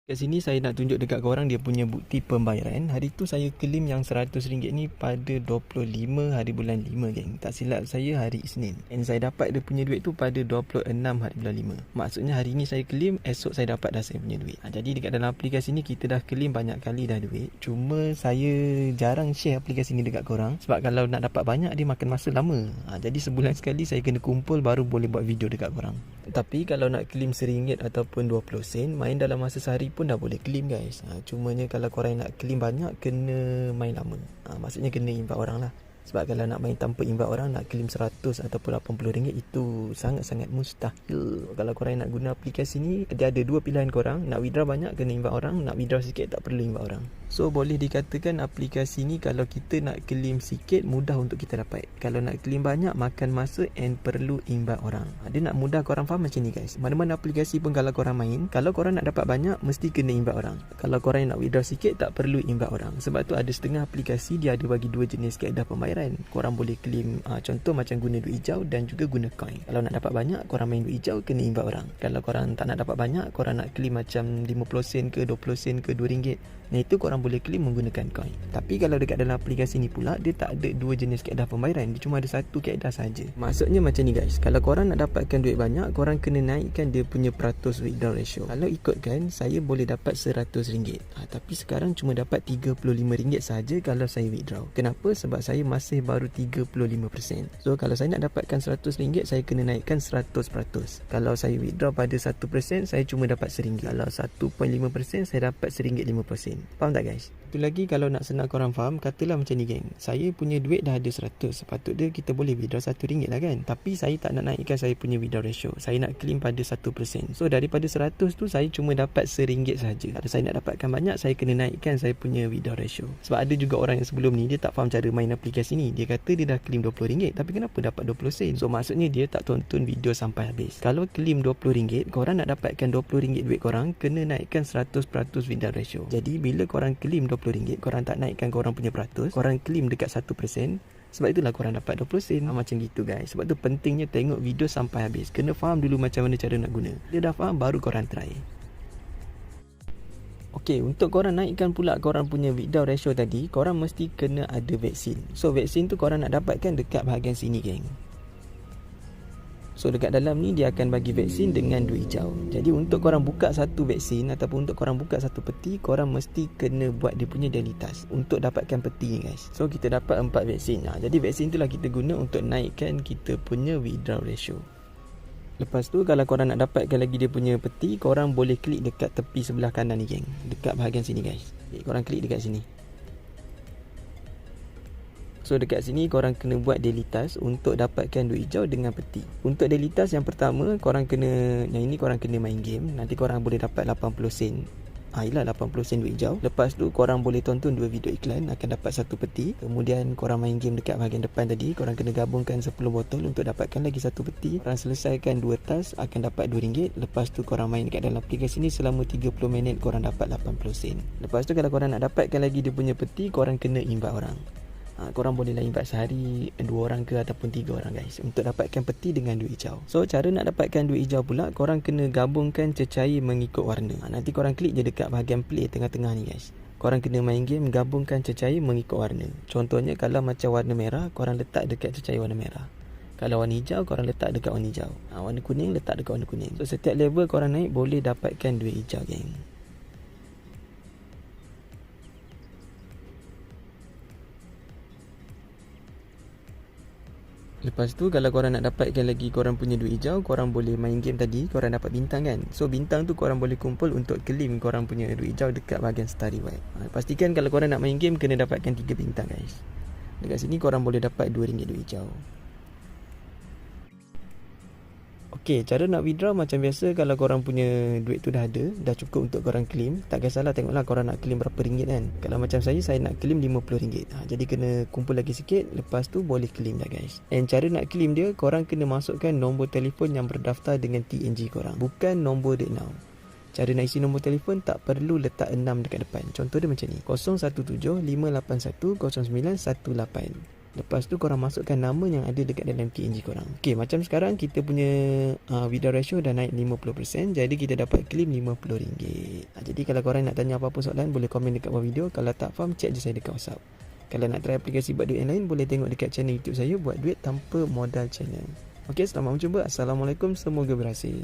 Kat sini saya nak tunjuk dekat korang dia punya bukti pembayaran. Hari tu saya claim yang RM100 ni pada 25 hari bulan 5 geng. Tak silap saya hari Isnin. And saya dapat dia punya duit tu pada 26 hari bulan 5. Maksudnya hari ni saya claim, esok saya dapat dah saya punya duit. Jadi dekat dalam aplikasi ni kita dah claim banyak kali dah duit. Cuma saya jarang share aplikasi ni dekat korang. Sebab kalau nak dapat banyak dia makan masa lama. Jadi sebulan sekali saya kena kumpul baru boleh buat video dekat korang. Tapi kalau nak claim RM1 ataupun 20 sen, main dalam masa sehari pun dah boleh claim guys. Cumanya kalau korang nak claim banyak, kena main lama. Maksudnya kena invite orang lah. Sebab kalau nak main tanpa invite orang, nak claim 100 ataupun RM80, itu sangat-sangat mustahil. Kalau korang nak guna aplikasi ni, dia ada dua pilihan korang. Nak withdraw banyak, kena invite orang. Nak withdraw sikit, tak perlu invite orang. So boleh dikatakan aplikasi ni kalau kita nak claim sikit, mudah untuk kita dapat. Kalau nak claim banyak, makan masa and perlu invite orang. Dia nak mudah korang faham macam ni guys. Mana-mana aplikasi pun kalau korang main, kalau korang nak dapat banyak, mesti kena invite orang. Kalau korang nak withdraw sikit, tak perlu invite orang. Sebab tu ada setengah aplikasi dia ada bagi dua jenis kaedah pembayaran. Korang boleh claim contoh macam guna duit hijau dan juga guna coin. Kalau nak dapat banyak, korang main duit hijau, kena invite orang. Kalau korang tak nak dapat banyak, korang nak claim macam 50 sen ke 20 sen ke RM2, nah itu korang boleh claim menggunakan coin. Tapi kalau dekat dalam aplikasi ni pula, dia tak ada dua jenis kaedah pembayaran. Dia cuma ada satu kaedah saja. Maksudnya macam ni guys, kalau korang nak dapatkan duit banyak, korang kena naikkan dia punya peratus withdraw ratio. Kalau ikutkan, saya boleh dapat RM100. Tapi sekarang cuma dapat RM35 saja kalau saya withdraw. Kenapa? Sebab saya masih baru 35%. So kalau saya nak dapatkan RM100, saya kena naikkan 100%. Kalau saya withdraw pada 1%, saya cuma dapat RM1. Kalau 1.5%, saya dapat RM1.50. Faham tak guys? Itu lagi kalau nak senang korang faham, katalah macam ni geng. Saya punya duit dah ada 100. Sepatutnya kita boleh withdraw RM1 lah kan. Tapi saya tak nak naikkan saya punya withdraw ratio. Saya nak claim pada 1%. So daripada 100 tu, saya cuma dapat RM1 saja. Kalau saya nak dapatkan banyak, saya kena naikkan saya punya withdraw ratio. Sebab ada juga orang yang sebelum ni, dia tak faham cara main aplikasi ni. Dia kata dia dah claim RM20, tapi kenapa dapat 20 sen? So maksudnya dia tak tonton video sampai habis. Kalau claim RM20, korang nak dapatkan RM20 duit korang, kena naikkan 100% withdraw ratio. Jadi bila korang claim RM20, korang tak naikkan korang punya peratus, korang claim dekat 1%, sebab itulah korang dapat 20 sen. Macam gitu guys. Sebab tu pentingnya tengok video sampai habis. Kena faham dulu macam mana cara nak guna. Dia dah faham, baru korang try. Okey, untuk korang naikkan pula korang punya withdraw ratio tadi, korang mesti kena ada vaksin. So vaksin tu korang nak dapatkan dekat bahagian sini geng. So dekat dalam ni dia akan bagi vaksin dengan duit hijau. Jadi untuk korang buka satu vaksin ataupun untuk korang buka satu peti, korang mesti kena buat dia punya daily task untuk dapatkan peti ni guys. So kita dapat 4 vaksin. Jadi vaksin tu lah kita guna untuk naikkan kita punya withdraw ratio. Lepas tu kalau korang nak dapatkan lagi dia punya peti, korang boleh klik dekat tepi sebelah kanan ni geng. Dekat bahagian sini guys. Korang klik dekat sini. So dekat sini korang kena buat daily task untuk dapatkan duit hijau dengan peti. Untuk daily task yang pertama, korang kena, yang ini korang kena main game. Nanti korang boleh dapat 80 sen. Ialah 80 sen duit hijau. Lepas tu korang boleh tonton 2 video iklan, akan dapat 1 peti. Kemudian korang main game dekat bahagian depan tadi, korang kena gabungkan 10 botol untuk dapatkan lagi 1 peti. Korang selesaikan 2 task, akan dapat RM2. Lepas tu korang main dekat dalam aplikasi ni selama 30 minit, korang dapat 80 sen. Lepas tu kalau korang nak dapatkan lagi dia punya peti, korang kena invite orang. Korang bolehlah invite sehari 2 orang ke ataupun 3 orang guys, untuk dapatkan peti dengan duit hijau. So cara nak dapatkan duit hijau pula, korang kena gabungkan cecair mengikut warna. Nanti korang klik je dekat bahagian play tengah-tengah ni guys. Korang kena main game gabungkan cecair mengikut warna. Contohnya kalau macam warna merah, korang letak dekat cecair warna merah. Kalau warna hijau, korang letak dekat warna hijau. Warna kuning, letak dekat warna kuning. So setiap level korang naik, boleh dapatkan duit hijau geng. Lepas tu kalau korang nak dapatkan lagi korang punya duit hijau, korang boleh main game tadi, korang dapat bintang kan. So bintang tu korang boleh kumpul untuk claim korang punya duit hijau dekat bahagian star reward. Pastikan kalau korang nak main game, kena dapatkan 3 bintang guys. Dekat sini korang boleh dapat RM2 duit hijau. Okey, cara nak withdraw macam biasa. Kalau korang punya duit tu dah ada, dah cukup untuk korang claim, tak kisahlah, tengoklah korang nak claim berapa ringgit kan. Kalau macam saya nak claim RM50. Jadi kena kumpul lagi sikit, lepas tu boleh claim dah guys. And cara nak claim dia, korang kena masukkan nombor telefon yang berdaftar dengan TNG korang, bukan nombor Dek Now. Cara nak isi nombor telefon, tak perlu letak 6 dekat depan. Contoh dia macam ni, 017 581 0918. Lepas tu korang masukkan nama yang ada dekat dalam KNG korang. Okay, macam sekarang kita punya withdrawal ratio dah naik 50%. Jadi kita dapat claim RM50. Jadi kalau korang nak tanya apa-apa soalan, boleh komen dekat bawah video. Kalau tak faham, chat je saya dekat WhatsApp. Kalau nak try aplikasi buat duit yang lain, boleh tengok dekat channel YouTube saya, Buat Duit Tanpa Modal Channel. Okay, selamat mencuba. Assalamualaikum, semoga berhasil.